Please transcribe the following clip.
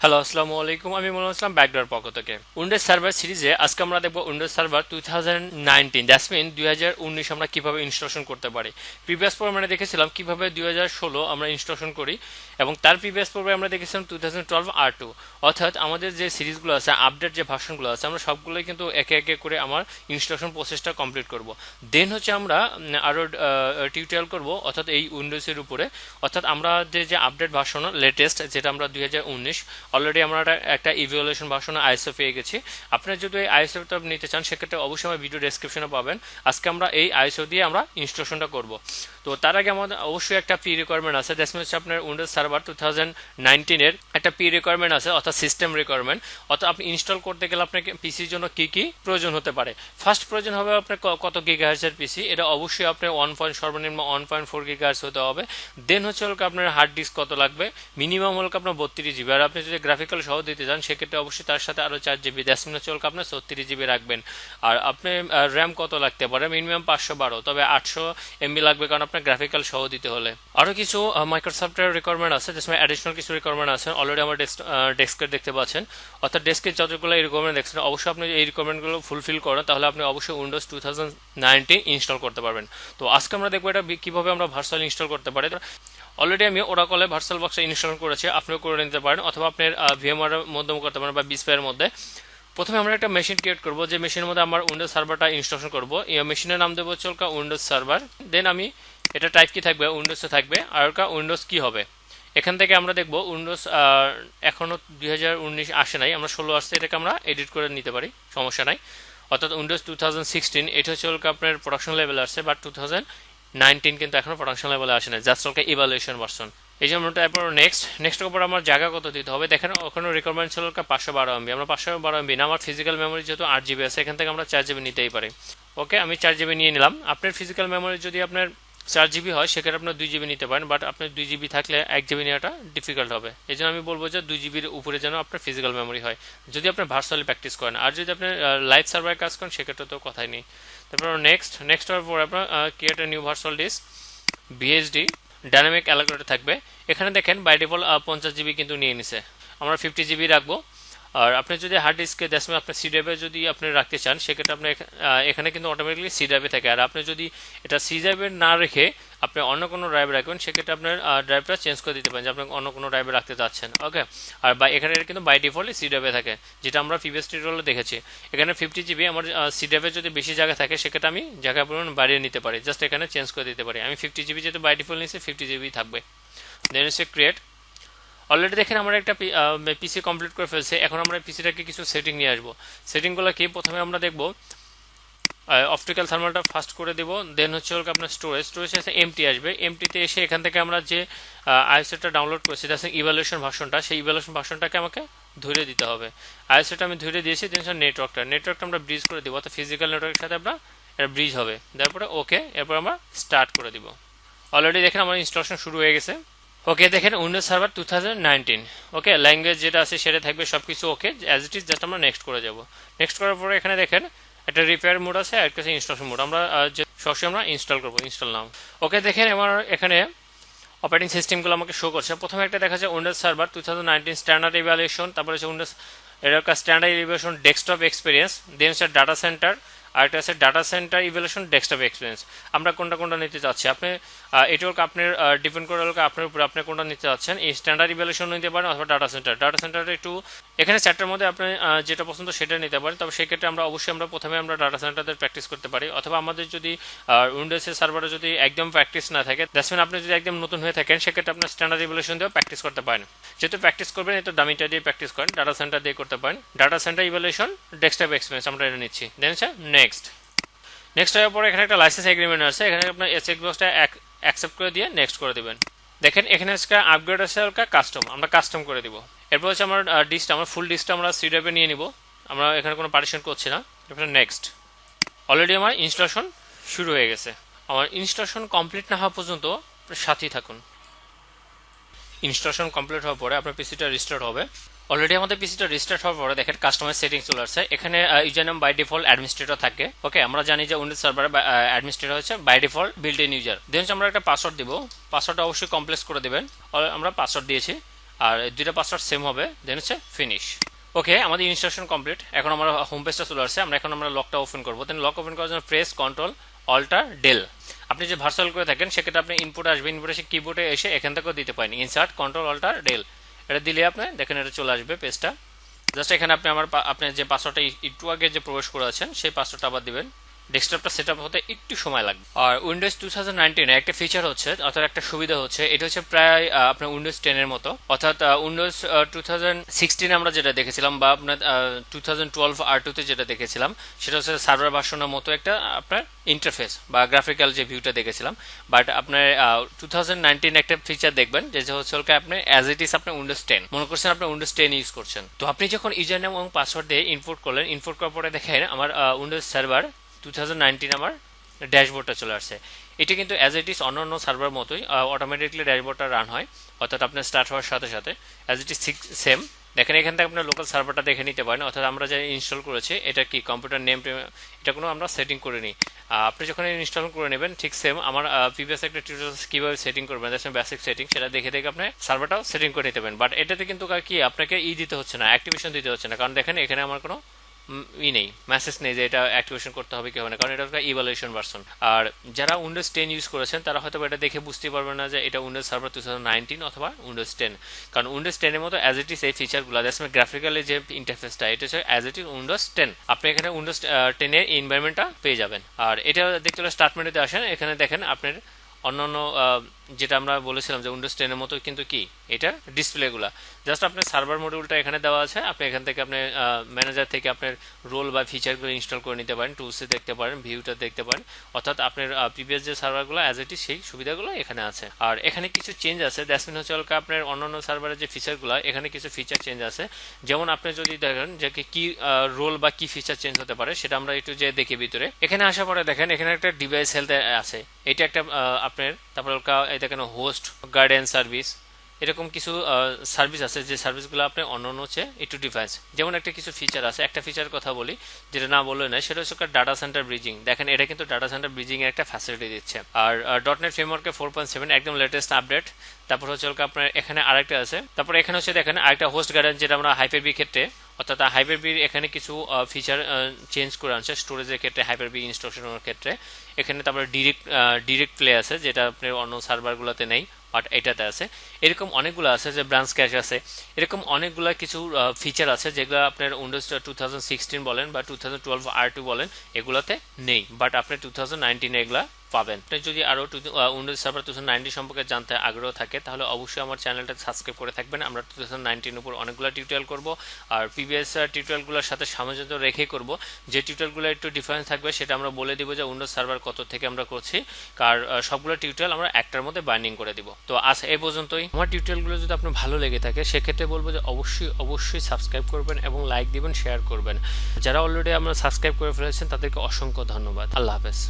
Hello, আসসালামু আলাইকুম। আমি মনে হচ্ছিলাম ব্যাকডোর পক্ষ থেকে উইন্ডোজ সার্ভার সিরিজে আজকে আমরা দেখবো উইন্ডোজ সার্ভার 2019 দ্যাটস মিন 2019 আমরা কিভাবে ইনস্টলেশন করতে পারি। প্রিভিয়াস পর্বে আমরা দেখেছিলাম কিভাবে 2016 আমরা ইনস্টলেশন করি, এবং তার প্রিভিয়াস পর্বে আমরা দেখেছিলাম 2012 R2। অর্থাৎ আমাদের যে সিরিজগুলো আছে, আপডেট যে ভার্সনগুলো আছে, আমরা সবগুলোই কিন্তু একে একে করে আমার ইনস্টলেশন প্রসেসটা কমপ্লিট করব। দেন হচ্ছে আমরা আরও টিউটোরিয়াল করব অর্থাৎ এই উইন্ডোজের উপরে। অর্থাৎ আমরা যে আপডেট ভার্সন লেটেস্ট, যেটা আমরা 2019 অলরেডি আমরা একটা ইভ্যালুয়েশন ভার্সনে আইএসও পেয়ে গেছি। আপনারা যদি এই আইএসওটা নিতে চান সেক্ষেত্রে অবশ্যই আমার ভিডিও ডেসক্রিপশনে পাবেন। আজকে আমরা এই আইএসও দিয়ে আমরা ইনস্টলেশনটা করব। তো তার আগে আমাদের অবশ্যই একটা প্রি রিকোয়ারমেন্ট আছে, দ্যাটস মিনস আপনার উইন্ডোজ সার্ভার 2019 একটা প্রি রিকোয়ারমেন্ট আছে, অর্থাৎ সিস্টেম রিকোয়ারমেন্ট। অর্থাৎ আপনি ইনস্টল করতে গেলে আপনাকে পিসির জন্য কি কি প্রয়োজন হতে পারে। ফার্স্ট প্রয়োজন হবে আপনার কত গিগাহার্টজের পিসি, এটা অবশ্যই আপনার সর্বনিম্ন 1.4 গিগাহার্টজ হতে হবে। দেন হচ্ছে আপনার হার্ড ডিস্ক কত লাগবে, মিনিমাম হলো আপনার 32 জিবি। আর আপনি যদি গ্রাফিক্যাল সহ দিতে চান সেক্ষেত্রে অবশ্যই তার সাথে আরও 4 জিবি, দ্যাটস মিনস আপনার 36 জিবি রাখবেন। আর আপনি র্যাম কত লাগতে পারে, মিনিমাম 512, তবে 800 MB লাগবে, কারণ আপনার গ্রাফিক্যাল সহ দিতে হলে। আরও কিছু মাইক্রোসফটের রিকোয়ারমেন্ট আছে, যেমন অ্যাডিশনাল কিছু রিকোয়ারমেন্ট আছে। অলরেডি আমার ডেস্কের দেখতে পাচ্ছেন, অর্থাৎ ডেস্কের যতগুলো এই রিকোয়ারমেন্ট দেখছেন, অবশ্যই আপনি এই রিকোয়ারমেন্টগুলো ফুলফিল করেন, তাহলে আপনি অবশ্যই উইন্ডোজ 2019 ইনস্টল করতে পারবেন। তো আজকে আমরা দেখবো এটা কিভাবে আমরা ভার্চুয়াল ইনস্টল করতে পারি। অলরেডি আমি ওরাকলে ভার্চুয়াল বক্স ইনস্টল করেছি, আপনিও করে নিতে পারেন, অথবা আপনার ভিএমআর এর মধ্যে করতে পারেন বা বিস্পায়ের মধ্যে। প্রথমে আমরা একটা মেশিন ক্রিয়েট করব, যে মেশিনের মধ্যে আমার উইন্ডোজ সার্ভারটা ইনস্টলেশন করব। এই মেশিনের নাম দেবো চলকা উইন্ডোজ সার্ভার। দেন আমি এটা টাইপ কি থাকবে, উইন্ডোজে থাকবে, আর উইন্ডোজ কি হবে। এখান থেকে আমরা দেখব উইন্ডোজ এখনও 2019 আসে নাই, আমরা 16 আসছে, এটাকে আমরা এডিট করে নিতে পারি, সমস্যা নাই। অর্থাৎ উইন্ডোজ 2016 এটা হচ্ছে আপনার প্রোডাকশন লেভেল আসছে, বাট 2019 কিন্তু এখনো প্রোডাকশন লেভেলে আসে না, জাস্ট ইভালুয়েশন ভার্সন। এই জন্য তারপর নেক্সট উপর আমার জায়গা কত দিতে হবে। দেখেন ওখানে রিকোয়ারমেন্ট ছিল 512 MB, আমরা 512 MB না, আমার ফিজিক্যাল মেমোরি যেহেতু 8 জিবি আছে, এখান থেকে আমরা 4 জিবি নিতেই পারি। ওকে, আমি 4 জিবি নিয়ে নিলাম। আপনার ফিজিক্যাল মেমোরি যদি আপনার 4 জিবি হয় সেক্ষেত্রে আপনার 2 জিবি নিতে পারেন, বাট আপনার 2 জিবি থাকলে 1 জিবি নেওয়াটা ডিফিকাল্ট হবে। এই জন্য আমি বলবো যে 2 জিবির উপরে যেন আপনার ফিজিক্যাল মেমোরি হয়, যদি আপনি ভার্চুয়ালি প্র্যাকটিস করেন। আর যদি আপনি লাইভ সার্ভারে কাজ করেন সেক্ষেত্রে তো কথাই নেই। তারপর নেক্সট হওয়ার পর আপনার create a new virtual disk, BSD dynamic allocator থাকবে। এখানে দেখেন বাই ডিফল্ট 50 জিবি কিন্তু নিয়ে নিছে, আমরা 50 জিবি রাখবো। আর আপনি যদি হার্ড ডিস্কে দেশমে আপনার সি ড্রাইভে যদি আপনি রাখতে চান সেক্ষেত্রে আপনি এখানে কিন্তু অটোমেটিকলি সি ড্রাইভে থাকে। আর আপনি যদি এটা সি ড্রাইভে না রেখে আপনি অন্য কোনো ড্রাইভে রাখবেন সেক্ষেত্রে আপনার ড্রাইভটা চেঞ্জ করে দিতে পারেন, যে আপনি অন্য কোনো ড্রাইভে রাখতে চাচ্ছেন। ওকে, আর এখানে কিন্তু বাই ডিফল্ট সি ড্রাইভে থাকে, যেটা আমরা প্রিভিয়াস টিউটোরিয়ালে দেখেছি। এখানে 50 জিবি আমার সি ড্রাইভে যদি বেশি জায়গা থাকে সেক্ষেত্রে আমি জায়গা পরিমাণ বাড়িয়ে নিতে পারি, জাস্ট এখানে চেঞ্জ করে দিতে পারি। আমি 50 জিবি যেহেতু বাই ডিফল্ট নিচ্ছি, 50 জিবি থাকবে। দেন হচ্ছে ক্রিয়েট। অলরেডি দেখেন আমরা একটা পিসি কমপ্লিট করে ফেলছে। এখন আমরা পিসিটাকে কিছু সেটিং নিয়ে আসবো। সেটিংগুলো কি, প্রথমে আমরা দেখবো অপটিক্যাল থার্মালটা ফাস্ট করে দেবো। দেন হচ্ছে আপনার স্টোরেজ এসে এমটি আসবে। এমটিতে এসে এখান থেকে আমরা যে আইএসওটা ডাউনলোড করেছি, সেটা ইভ্যালুয়েশন ভার্সনটা, সেই ইভ্যালুয়েশন ভার্সনটাকে আমাকে ধরে দিতে হবে। আইএসওটা আমি ধরে দিয়েছি। দেন নেটওয়ার্কটা আমরা ব্রিজ করে দেবো, অর্থাৎ ফিজিক্যাল নেটওয়ার্কের সাথে আমরা এটা ব্রিজ হবে। তারপরে ওকে, এরপর আমরা স্টার্ট করে দিব। অলরেডি দেখেন আমার ইনস্টলেশন শুরু হয়ে গেছে। ওকে, দেখেন উইন্ডোজ সার্ভার 2019। ওকে, ল্যাঙ্গুয়েজ যেটা আছে সেটা থাকবে, সবকিছু okay as it is, just আমরা নেক্সট করে যাব। নেক্সট করার পরে এখানে দেখেন একটা রিপেয়ার মোড আছে আর একটা ইনস্টলেশন মোড। আমরা সবসময় আমরা ইনস্টল করবো, ইনস্টল নাও। ওকে, দেখেন আমার এখানে অপারেটিং সিস্টেমগুলো আমাকে শো করছে। প্রথমে একটা দেখা যায় উইন্ডোজ সার্ভার 2019 স্ট্যান্ডার্ড ইভ্যালুয়েশন, তারপরে হচ্ছে উইন্ডোজ এর একটা স্ট্যান্ডার্ড ইভ্যালুয়েশন ডেস্কটপ এক্সপিরিয়েন্স, দেন হচ্ছে ডাটা সেন্টার, আর একটা আছে data centre evaluation desktop experience. আমরা কোনটা নিতে চাচ্ছি, আপনি এটা আপনার ডিপেন্ড করে আপনার উপরে, আপনি কোনটা নিতে চাচ্ছেন। এই স্ট্যান্ডার্ড ইভ্যালুয়েশন নিতে পারেন অথবা ডাটা সেন্টারটা একটু এখানে চারটার মধ্যে আপনি যেটা পছন্দ সেটা নিতে পারেন। তবে সেক্ষেত্রে আমরা অবশ্যই প্রথমে আমরা ডাটা সেন্টারদের প্র্যাকটিস করতে পারি, অথবা আমাদের যদি উইন্ডোজের সার্ভারে যদি একদম প্র্যাকটিস না থাকে, দ্যাটস মিন আপনি যদি একদম নতুন হয়ে থাকেন সেক্ষেত্রে আপনার স্ট্যান্ডার্ড ইভ্যালুয়েশন দিয়েও প্র্যাকটিস করতে পারেন। যেহেতু প্র্যাকটিস করবেন এটা দামিটা দিয়ে প্র্যাকটিস করেন, ডাটা সেন্টার দিয়ে করতে পারেন। Data centre evaluation desktop experience আমরা এটা নিচ্ছি। দেন নেক্সট হওয়ার পরে এখানে একটা লাইসেন্স এগ্রিমেন্ট আছে, এখানে আপনার চেক বক্সটা অ্যাকসেপ্ট করে দিয়ে নেক্সট করে দেবেন। দেখেন এখানে আজকে আপগ্রেড আছে কাস্টম, আমরা কাস্টম করে দিব। এরপর হচ্ছে আমার আমার ফুল ডিস্কটা আমরা সি ড্রাইভে নিয়ে নিব, আমরা এখানে কোনো পার্টিশন করছি না। এরপরে নেক্সট। অলরেডি আমার ইনস্টলেশন শুরু হয়ে গেছে। আমার ইনস্টলেশন কমপ্লিট না হওয়া পর্যন্ত সাথেই থাকুন। ইনস্টলেশন কমপ্লিট হওয়ার পরে আপনার পিসিটা রিস্টার্ট হবে। অলরেডি আমাদের পিসিটা রিস্টার্ট হওয়ার পরে দেখেন কাস্টমাইজ সেটিং চলে আসছে। এখানে user name by default administrator থাকে। ওকে, আমরা জানি যে উইন্ডোজ সার্ভারে অ্যাডমিনিস্ট্রেটর হচ্ছে by default built in user. Then আমরা একটা পাসওয়ার্ড দিব, পাসওয়ার্ডটা অবশ্যই কমপ্লেক্স করে দেবেন। আমরা পাসওয়ার্ড দিয়েছি। আর দুইটা পাসওয়ার্ড সেম হবে, দেন হচ্ছে ফিনিশ। ওকে, আমাদের ইনস্টলেশন কমপ্লিট। এখন আমরা হোম পেজটা চলে আসছে, আমরা লকটা ওপেন করবো। দেন লক ওপেন করার জন্য প্রেস কন্ট্রোল অল্টার ডেল। আপনি যে ভার্চুয়াল করে থাকেন সেক্ষেত্রে আপনি ইনপুট আসবে, ইনপুটে এসে কিবোর্ডে এসে এখান থেকেও দিতে পারেন ইনসার্ট কন্ট্রোল অল্টার ডেল। এটা দিলে আপনি দেখেন এটা চলে আসবে পেজটা। জাস্ট এখানে আপনি যে পাসওয়ার্ডটা একটু আগে যে প্রবেশ করে আছেন সেই পাসওয়ার্ডটা আবার দিবেন। ডেস্কটপটা সেট আপ হতে একটু সময় লাগবে। আর উইন্ডোজ 2019 একটা ফিচার হচ্ছে, অর্থাৎ একটা সুবিধা হচ্ছে, এটা হচ্ছে প্রায় আপনার উইন্ডোজ 10 এর মতো। অর্থাৎ উইন্ডোজ 2016 আমরা যেটা দেখেছিলাম বা আপনার 2012 R2 তে যেটা দেখেছিলাম সেটা হচ্ছে সার্ভার ভার্সনের মতো একটা আপনার ইন্টারফেস বা গ্রাফিক্যাল যে ভিউটা দেখেছিলাম। বাট আপনার 2019 একটা ফিচার দেখবেন যে হচ্ছে আপনি অ্যাজ ইট ইজ আপনার উইন্ডোজ 10 মনে করছেন, আপনি উইন্ডোজ 10 ইউজ করছেন। তো আপনি যখন ইউজার নেম এবং পাসওয়ার্ড দিয়ে ইনপুট করলেন, ইনপুট করার পরে দেখেন আমার উইন্ডোজ সার্ভার 2019 আমার ড্যাশবোর্ডটা চলে আসছে। এটা কিন্তু অ্যাজ ইট ইজ অন্য সার্ভার মতোই অটোমেটিকলি ড্যাশবোর্ডটা রান হয়, অর্থাৎ আপনার স্টার্ট হওয়ার সাথে সাথে অ্যাজ ইট ইজ সেম। দেখেন এখান থেকে আপনার লোকাল সার্ভারটা দেখে নিতে পারেন, অর্থাৎ আমরা যা ইনস্টল করেছি এটা কি কম্পিউটার নেম, এটা কোনো আমরা সেটিং করে নিই। আপনি যখন ইনস্টল করে নেবেন ঠিক সেম আমার প্রিভিয়াস একটা টিউটোরিয়াল কীভাবে সেটিং করবেন, বেসিক সেটিং, সেটা দেখে দেখে আপনি সার্ভারটাও সেটিং করে নিতে পারেন। বাট এটাতে কিন্তু কি আপনাকে দিতে হচ্ছে না, অ্যাক্টিভেশন দিতে হচ্ছে না, কারণ দেখেন এখানে আমার কোনো নেই, মেসেজ নেই যে এটা অ্যাক্টিভেশন করতে হবে কি হবে না, কারণ এটা একটা ইভালুয়েশন ভার্সন। আর যারা উইন্ডোজ 10 ইউজ করেছেন তারা হয়তো এটা দেখে বুঝতে পারবেন না যে এটা উইন্ডোজ সার্ভার 2019 অথবা উইন্ডোজ 10, কারণ উইন্ডোজ 10 এর মতো অ্যাজ ইট ইজ এই ফিচারগুলো দেখবেন গ্রাফিক্যালি যে ইন্টারফেসটা এটা হচ্ছে অ্যাজ ইট ইজ উইন্ডোজ 10। আপনি এখানে উইন্ডোজ 10 এর এনভায়রনমেন্টটা পেয়ে যাবেন। আর এটা দেখতে হলে স্টার্ট মেনুতে আসেন, এখানে দেখেন আপনার অন্যান্য যেটা আমরা বলেছিলাম যে উইন্ডোজ 10 এর মতো কিন্তু কি এটা ডিসপ্লেগুলো। জাস্ট আপনার সার্ভার মডিউলটা এখানে দেওয়া আছে, আপনি এখান থেকে আপনি ম্যানেজার থেকে আপনার রোল বা ফিচারগুলো ইনস্টল করে নিতে পারেন, টুলসে দেখতে পারেন, ভিউটা দেখতে পারেন, অর্থাৎ আপনার প্রিভিয়াস যে সার্ভারগুলো অ্যাজ ইট ইজ সেই সুবিধাগুলো এখানে আছে। আর এখানে কিছু চেঞ্জ আছে, দ্যাটস মিন হচ্ছে আপনার অন্যান্য সার্ভারের যে ফিচারগুলো এখানে কিছু ফিচার চেঞ্জ আছে। যেমন আপনি যদি দেখেন যে কি রোল বা কি ফিচার চেঞ্জ হতে পারে সেটা আমরা একটু যে দেখি ভিতরে। এখানে আসার পরে দেখেন এখানে একটা ডিভাইস হেলথ আছে, এটা একটা আপনার, তারপর দেখেন হোস্ট গার্ডেন সার্ভিস, এরকম কিছু সার্ভিস আছে যে সার্ভিসগুলো আপনি অন্যান্য হচ্ছে একটু ডিভাইস। যেমন একটা কিছু ফিচার আছে, একটা ফিচার কথা বলি যেটা না বললে না, সেটা হচ্ছে ডাটা সেন্টার ব্রিজিং। দেখেন এটা কিন্তু ডাটা সেন্টার ব্রিজিং এর একটা ফ্যাসিলিটি দিচ্ছে। আর .NET ফ্রেমওয়ার্কে 4.7 একদম লেটেস্ট আপডেট। তারপর হচ্ছে আপনার এখানে আরেকটা আছে, তারপর এখানে হচ্ছে দেখেন আরেকটা হোস্ট গার্ডেন, যেটা আমরা হাইপার-ভি ক্ষেত্রে, অর্থাৎ হাইপার-ভি এখানে কিছু ফিচার চেঞ্জ করে আনছে স্টোরেজের ক্ষেত্রে, হাইপার-ভি ইনস্টলেশনের ক্ষেত্রে। এখানে তারপরে ডিরেক্ট প্লে আছে, যেটা আপনার অন্য সার্ভারগুলোতে নেই বাট এটাতে আছে। এরকম অনেকগুলো আছে, যে ব্রাঞ্চ ক্যাশ আছে, এরকম অনেকগুলো কিছু ফিচার আছে যেগুলো আপনার উইন্ডোজ 2016 বলেন বা 2012 R2 বলেন এগুলোতে নেই, বাট আপনি 2019 এগুলা পাবেন। আপনি যদি আরও উইন্ডোজ সার্ভার 2019 সম্পর্কে জানতে আগ্রহ থাকে তাহলে অবশ্যই আমার চ্যানেলটা সাবস্ক্রাইব করে থাকবেন। আমরা 2019 উপর অনেকগুলো টিউটোরিয়াল করব, আর প্রিভিয়াস টিউটোরিয়ালগুলোর সাথে সামঞ্জস্য রেখে করব। যে টিউটোরিয়ালগুলো একটু ডিফারেন্স থাকবে সেটা আমরা বলে দিব যে উইন্ডোজ সার্ভার কত থেকে আমরা করছি, আর সবগুলো টিউটোরিয়াল আমরা একটার মধ্যে বাইন্ডিং করে দিব। তো আজ এই পর্যন্তই। আমার টিউটোরিয়ালগুলো যদি আপনার ভালো লেগে থাকে সেক্ষেত্রে বলবো যে অবশ্যই সাবস্ক্রাইব করবেন এবং লাইক দিবেন, শেয়ার করবেন। যারা অলরেডি আমরা সাবস্ক্রাইব করে ফেলেছেন তাদেরকে অসংখ্য ধন্যবাদ। আল্লাহ হাফেজ।